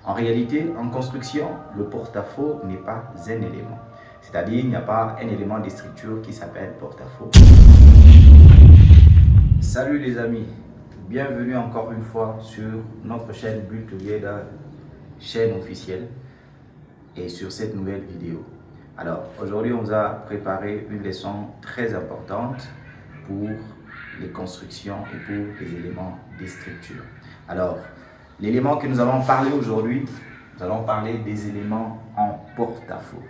En réalité, en construction, le porte-à-faux n'est pas un élément. C'est-à-dire, il n'y a pas un élément de structure qui s'appelle porte-à-faux. Salut les amis, bienvenue encore une fois sur notre chaîne Build Together, chaîne officielle, et sur cette nouvelle vidéo. Alors, aujourd'hui, on vous a préparé une leçon très importante pour les constructions et pour les éléments des structures. Alors, l'élément que nous allons parler aujourd'hui, nous allons parler des éléments en porte-à-faux.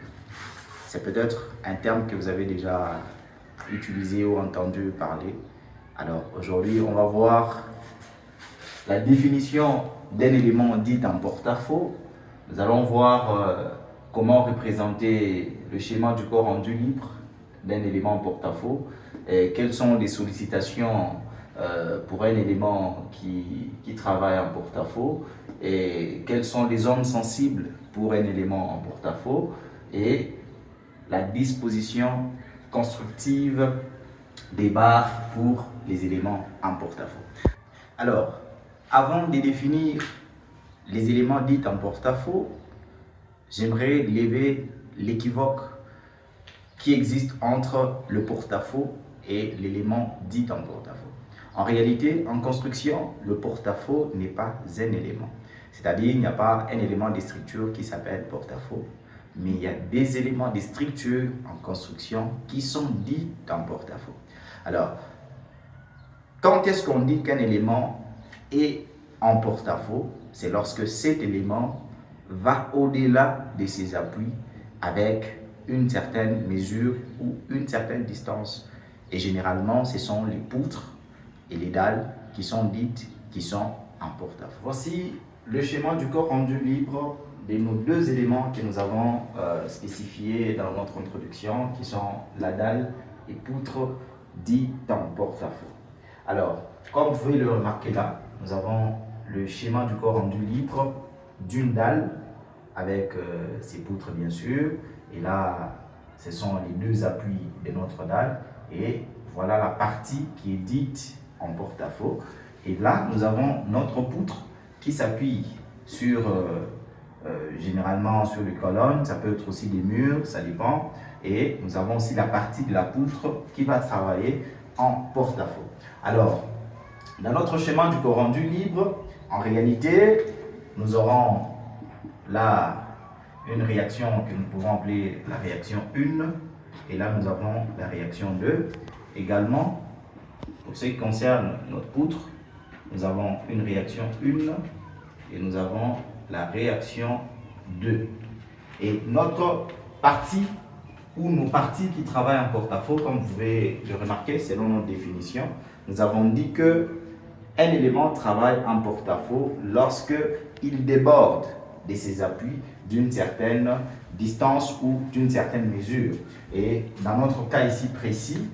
C'est peut-être un terme que vous avez déjà utilisé ou entendu parler. Alors, aujourd'hui, on va voir la définition d'un élément dit en porte-à-faux. Nous allons voir comment représenter le schéma du corps rendu libre d'un élément en porte-à-faux et quelles sont les sollicitations pour un élément qui travaille en porte-à-faux et quelles sont les zones sensibles pour un élément en porte-à-faux et la disposition constructive des barres pour les éléments en porte-à-faux. Alors, avant de définir les éléments dits en porte-à-faux, j'aimerais lever l'équivoque qui existe entre le porte-à-faux et l'élément dit en porte-à-faux. En réalité, en construction, le porte-à-faux n'est pas un élément. C'est-à-dire, il n'y a pas un élément de structure qui s'appelle porte-à-faux, mais il y a des éléments de structure en construction qui sont dits en porte-à-faux. Alors, quand est-ce qu'on dit qu'un élément est en porte-à-faux? C'est lorsque cet élément va au-delà de ses appuis avec une certaine mesure ou une certaine distance. Et généralement, ce sont les poutres et les dalles qui sont dites qui sont en porte-à-faux. Voici le schéma du corps rendu libre de nos deux éléments que nous avons spécifiés dans notre introduction, qui sont la dalle et poutre dit en porte-à-faux. Alors, comme vous pouvez le remarquer là, nous avons le schéma du corps rendu libre d'une dalle avec ses poutres bien sûr, et là ce sont les deux appuis de notre dalle, et voilà la partie qui est dite en porte-à-faux. Et là nous avons notre poutre qui s'appuie sur généralement sur les colonnes, ça peut être aussi des murs, ça dépend, et nous avons aussi la partie de la poutre qui va travailler en porte-à-faux. Alors, dans notre schéma du corps rendu libre, en réalité, nous aurons là une réaction que nous pouvons appeler la réaction 1, et là nous avons la réaction 2. Également, pour ce qui concerne notre poutre, nous avons une réaction 1 et nous avons la réaction 2. Et notre partie ou nos parties qui travaillent en porte-à-faux, comme vous pouvez le remarquer selon notre définition, nous avons dit que un élément travaille en porte-à-faux lorsque il déborde de ses appuis d'une certaine distance ou d'une certaine mesure. Et dans notre cas ici précis,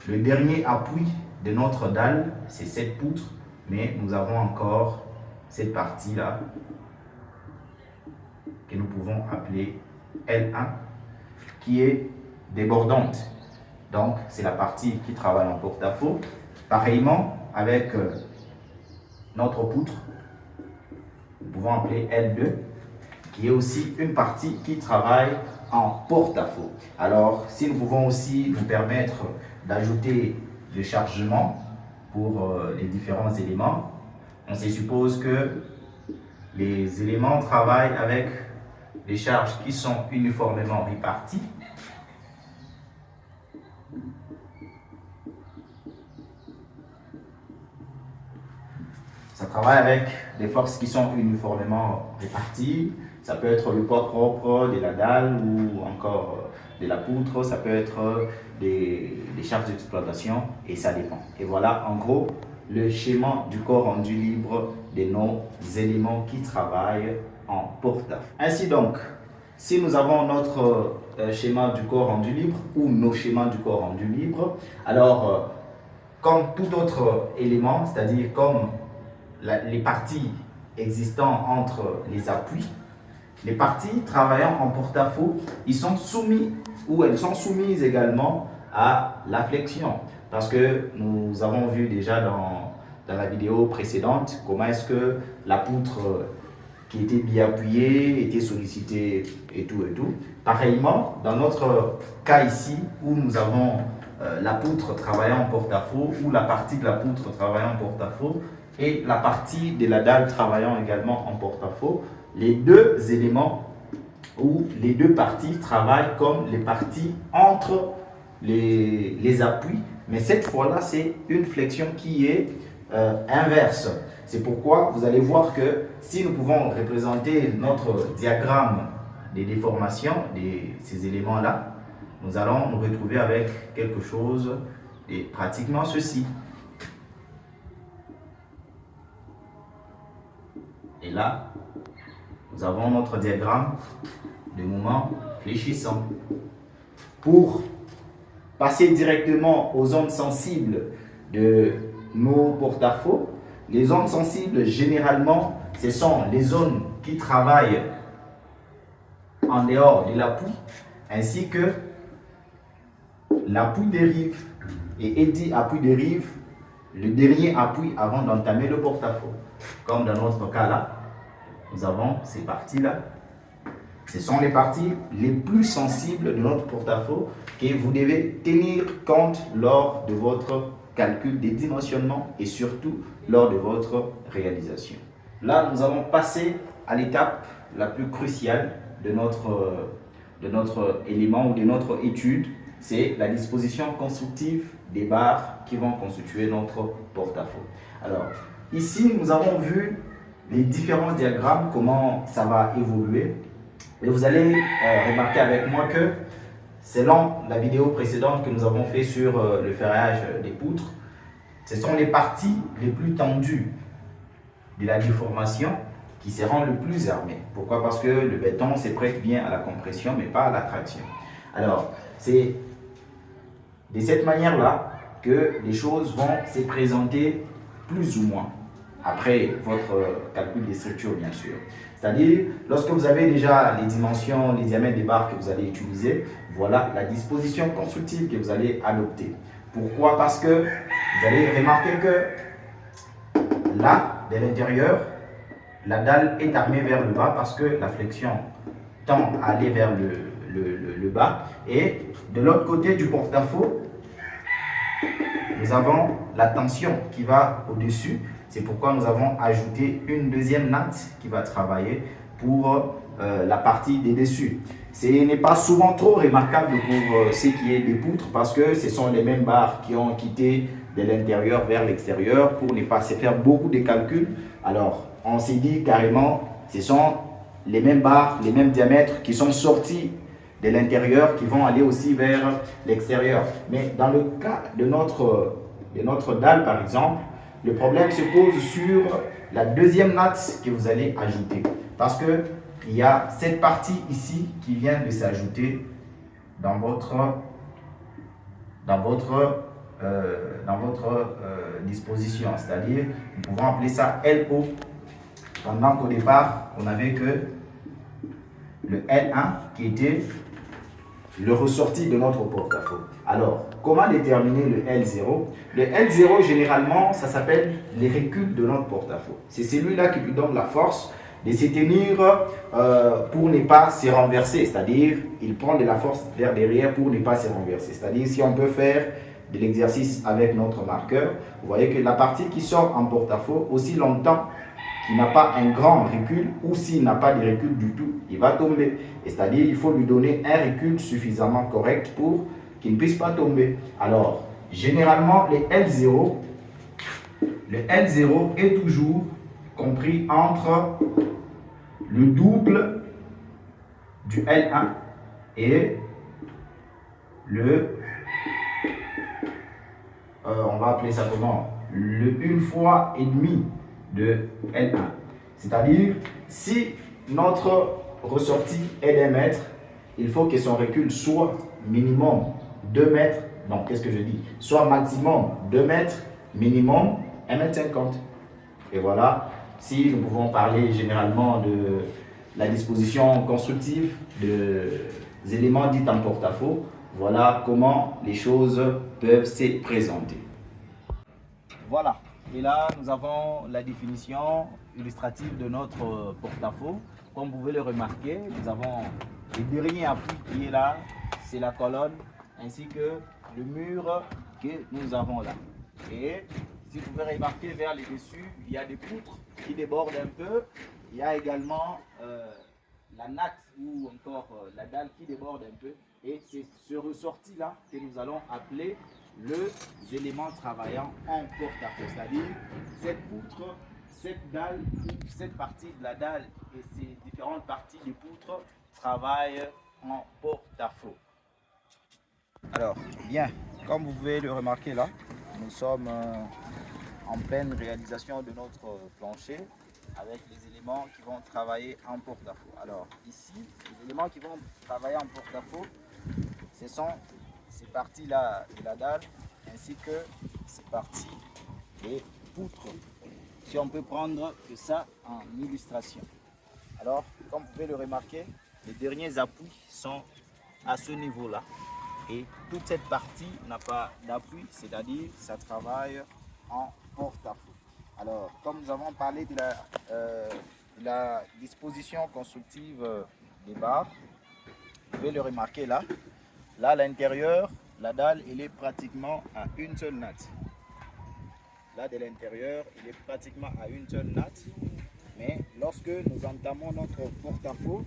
le dernier appui de notre dalle, c'est cette poutre, mais nous avons encore cette partie-là que nous pouvons appeler L1, qui est débordante. Donc, c'est la partie qui travaille en porte-à-faux. Pareillement, avec notre poutre, nous pouvons appeler L2, qui est aussi une partie qui travaille en porte-à-faux. Alors, si nous pouvons aussi nous permettre d'ajouter le chargement pour les différents éléments, on se suppose que les éléments travaillent avec des charges qui sont uniformément réparties. Ça travaille avec des forces qui sont uniformément réparties. Ça peut être le poids propre de la dalle ou encore de la poutre. Ça peut être des charges d'exploitation et ça dépend. Et voilà en gros le schéma du corps rendu libre de nos éléments qui travaillent en porte-à-faux. Ainsi donc, si nous avons notre schéma du corps rendu libre ou nos schémas du corps rendu libre, alors comme tout autre élément, c'est-à-dire comme les parties existant entre les appuis, les parties travaillant en porte-à-faux, ils sont soumis ou elles sont soumises également à la flexion. Parce que nous avons vu déjà dans la vidéo précédente comment est-ce que la poutre qui était bien appuyé, était sollicité et tout et tout. Pareillement, dans notre cas ici, où nous avons la poutre travaillant en porte-à-faux, ou la partie de la poutre travaillant en porte-à-faux, et la partie de la dalle travaillant également en porte-à-faux, les deux éléments ou les deux parties travaillent comme les parties entre les appuis, mais cette fois-là, c'est une flexion qui est inverse. C'est pourquoi vous allez voir que si nous pouvons représenter notre diagramme des déformations de ces éléments-là, nous allons nous retrouver avec quelque chose de pratiquement ceci. Et là, nous avons notre diagramme de mouvement fléchissant. Pour passer directement aux ondes sensibles de nos porte-à-faux, les ondes sensibles, généralement, ce sont les zones qui travaillent en dehors de l'appui, ainsi que l'appui dérive. Et dit appui dérive, le dernier appui avant d'entamer le porte-à-faux. Comme dans notre cas là, nous avons ces parties-là. Ce sont les parties les plus sensibles de notre porte-à-faux que vous devez tenir compte lors de votre calcul des dimensionnements et surtout lors de votre réalisation. Là, nous allons passer à l'étape la plus cruciale de notre élément ou de notre étude, c'est la disposition constructive des barres qui vont constituer notre porte-à-faux. Alors, ici, nous avons vu les différents diagrammes, comment ça va évoluer. Et vous allez remarquer avec moi que, selon la vidéo précédente que nous avons fait sur le ferrage des poutres, ce sont les parties les plus tendues de la déformation qui seront le plus armées. Pourquoi? Parce que le béton se prête bien à la compression, mais pas à la traction. Alors, c'est de cette manière-là que les choses vont se présenter plus ou moins, après votre calcul des structures, bien sûr. C'est-à-dire, lorsque vous avez déjà les dimensions, les diamètres des barres que vous allez utiliser, voilà la disposition constructive que vous allez adopter. Pourquoi? Parce que vous allez remarquer que là, de l'intérieur, la dalle est armée vers le bas parce que la flexion tend à aller vers le bas. Et de l'autre côté du porte-à-faux, nous avons la tension qui va au-dessus. C'est pourquoi nous avons ajouté une deuxième natte qui va travailler pour la partie des dessus. Ce n'est pas souvent trop remarquable pour ce qui est des poutres parce que ce sont les mêmes barres qui ont quitté de l'intérieur vers l'extérieur pour ne pas se faire beaucoup de calculs. Alors, on s'est dit carrément, ce sont les mêmes barres, les mêmes diamètres qui sont sortis de l'intérieur qui vont aller aussi vers l'extérieur. Mais dans le cas de notre dalle, par exemple, le problème se pose sur la deuxième natte que vous allez ajouter. Parce qu'il y a cette partie ici qui vient de s'ajouter dans votre disposition. C'est-à-dire, nous pouvons appeler ça LO. Pendant qu'au départ, on n'avait que le L1 qui était le ressorti de notre porte-à-faux. Alors, comment déterminer le L0? Le L0, généralement, ça s'appelle les reculs de notre porte-à-faux. C'est celui-là qui lui donne la force de se tenir pour ne pas se renverser. C'est-à-dire, il prend de la force vers derrière pour ne pas se renverser. C'est-à-dire, si on peut faire de l'exercice avec notre marqueur, vous voyez que la partie qui sort en porte-à-faux, aussi longtemps qu'il n'a pas un grand recul ou s'il n'a pas de recul du tout, il va tomber. C'est-à-dire il faut lui donner un recul suffisamment correct pour qu'il ne puisse pas tomber. Alors, généralement, le L0 est toujours compris entre le double du L1 et on va appeler ça comment? Le 1 fois et demi de L1. C'est-à-dire, si notre ressorti est d'1 mètre, il faut que son recul soit minimum 2 mètres. Donc, qu'est-ce que je dis? Soit maximum 2 mètres, minimum 1,50 m. Et voilà, si nous pouvons parler généralement de la disposition constructive des éléments dits en porte-à-faux, voilà comment les choses peuvent se présenter. Voilà. Et là, nous avons la définition illustrative de notre porte-à-faux. Comme vous pouvez le remarquer, nous avons le dernier appui qui est là, c'est la colonne, ainsi que le mur que nous avons là. Et si vous pouvez remarquer vers le dessus, il y a des poutres qui débordent un peu. Il y a également la natte ou encore la dalle qui déborde un peu. Et c'est ce ressorti-là que nous allons appeler les éléments travaillant en porte-à-faux. C'est-à-dire cette poutre, cette dalle, cette partie de la dalle et ces différentes parties de poutre travaillent en porte-à-faux. Alors, bien, comme vous pouvez le remarquer là, nous sommes en pleine réalisation de notre plancher avec les éléments qui vont travailler en porte-à-faux. Alors ici, les éléments qui vont travailler en porte-à-faux, ce sont ces parties-là de la dalle ainsi que ces parties des poutres. Si on peut prendre que ça en illustration. Alors, comme vous pouvez le remarquer, les derniers appuis sont à ce niveau-là. Et toute cette partie n'a pas d'appui, c'est-à-dire ça travaille en porte-à-faux. Alors, comme nous avons parlé de la disposition constructive des barres, vous pouvez le remarquer là. Là, à l'intérieur, la dalle, elle est pratiquement à une seule natte. Là, de l'intérieur, il est pratiquement à une seule natte. Mais lorsque nous entamons notre porte-à-faux,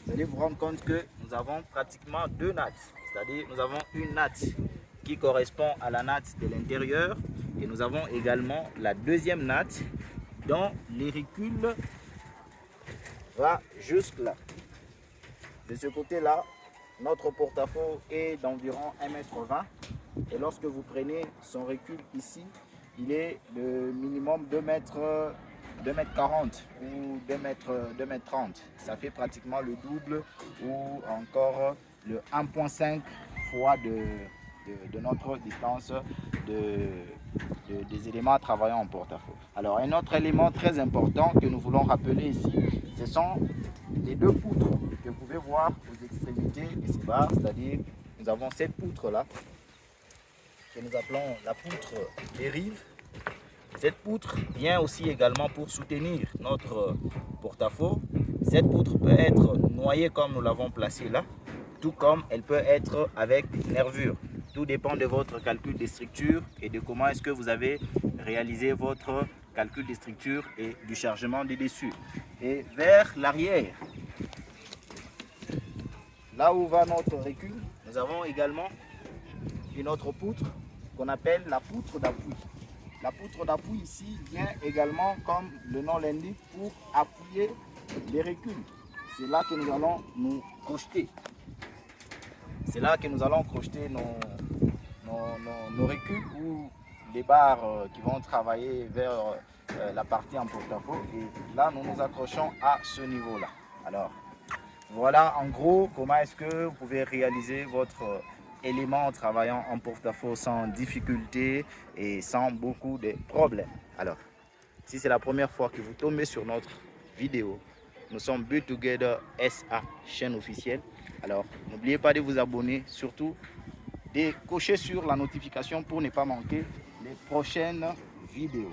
vous allez vous rendre compte que nous avons pratiquement deux nattes. C'est-à-dire nous avons une natte qui correspond à la natte de l'intérieur et nous avons également la deuxième natte dont les reculs va jusque là. De ce côté-là, notre porte-à-faux est d'environ 1,20 m et lorsque vous prenez son recul ici, il est de minimum 2,40 m ou 2,30 m. Ça fait pratiquement le double ou encore le 1,5 fois de notre distance des éléments travaillant en porte-à-faux. Alors un autre élément très important que nous voulons rappeler ici, ce sont les deux poutres que vous pouvez voir aux extrémités de ces barres, c'est-à-dire nous avons cette poutre là que nous appelons la poutre dérive. Cette poutre vient aussi également pour soutenir notre porte-à-faux. Cette poutre peut être noyée comme nous l'avons placé là, tout comme elle peut être avec nervure. Tout dépend de votre calcul de structure et de comment est-ce que vous avez réalisé votre calcul de structure et du chargement des dessus. Et vers l'arrière, là où va notre recul, nous avons également une autre poutre qu'on appelle la poutre d'appui. La poutre d'appui ici vient également, comme le nom l'indique, pour appuyer les reculs. C'est là que nous allons nous projeter. C'est là que nous allons projeter nos reculs ou les barres qui vont travailler vers la partie en porte-à-faux. Et là, nous nous accrochons à ce niveau-là. Alors, voilà en gros comment est-ce que vous pouvez réaliser votre élément en travaillant en porte-à-faux sans difficulté et sans beaucoup de problèmes. Alors, si c'est la première fois que vous tombez sur notre vidéo, nous sommes Build Together SA, chaîne officielle. Alors, n'oubliez pas de vous abonner, surtout de cocher sur la notification pour ne pas manquer les prochaines vidéos.